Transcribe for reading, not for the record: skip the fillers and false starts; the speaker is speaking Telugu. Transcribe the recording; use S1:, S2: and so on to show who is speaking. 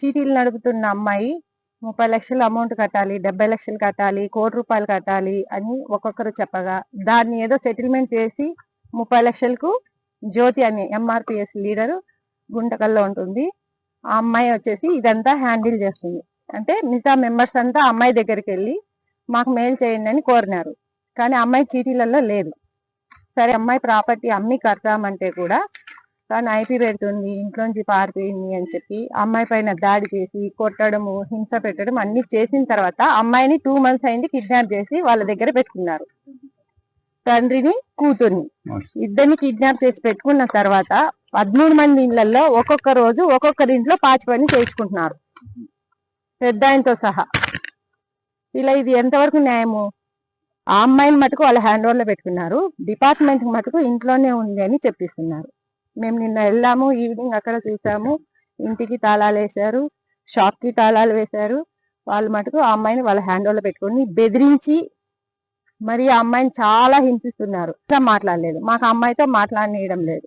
S1: చీటీలు నడుపుతున్న అమ్మాయి 30 లక్షలు అమౌంట్ కట్టాలి, 70 లక్షలు కట్టాలి, ₹1,00,00,000 కట్టాలి అని ఒక్కొక్కరు చెప్పగా దాన్ని ఏదో సెటిల్మెంట్ చేసి 30 లక్షలకు జ్యోతి అనే ఎంఆర్పిఎస్ లీడర్ గుంటకల్లో ఉంటుంది. ఆ అమ్మాయి వచ్చేసి ఇదంతా హ్యాండిల్ చేస్తుంది. అంటే మిగతా మెంబర్స్ అంతా అమ్మాయి దగ్గరికి వెళ్ళి మాకు మెయిల్ చేయండి అని కోరినారు. కానీ అమ్మాయి చీటీలలో లేదు. సరే అమ్మాయి ప్రాపర్టీ అమ్మి కడతామంటే కూడా తను ఐపీ పెడుతుంది, ఇంట్లోంచి పారిపోయింది అని చెప్పి అమ్మాయి పైన దాడి చేసి కొట్టడము, హింస పెట్టడం అన్ని చేసిన తర్వాత అమ్మాయిని 2 months అయింది కిడ్నాప్ చేసి వాళ్ళ దగ్గర పెట్టుకున్నారు. తండ్రిని కూతుర్ని ఇద్దరిని కిడ్నాప్ చేసి పెట్టుకున్న తర్వాత 13 మంది ఇళ్లలో ఒక్కొక్క రోజు ఒక్కొక్కరి ఇంట్లో పాచి పని చేయించుకుంటున్నారు, పెద్ద ఆయనతో సహా. ఇలా ఇది ఎంతవరకు న్యాయము? ఆ అమ్మాయిని మటుకు వాళ్ళ హ్యాండ్ ఓవర్ లో పెట్టుకున్నారు, డిపార్ట్మెంట్ మటుకు ఇంట్లోనే ఉంది అని చెప్పిస్తున్నారు. మేము నిన్న వెళ్ళాము, ఈవినింగ్ అక్కడ చూసాము, ఇంటికి తాళాలు వేశారు, షాప్ కి తాళాలు వేశారు. వాళ్ళు మటుకు ఆ అమ్మాయిని వాళ్ళ హ్యాండ్ ఓవర్ లో పెట్టుకొని బెదిరించి మరి ఆ అమ్మాయిని చాలా హింసిస్తున్నారు. మాట్లాడలేదు, మాకు అమ్మాయితో మాట్లాడనీయడం లేదు.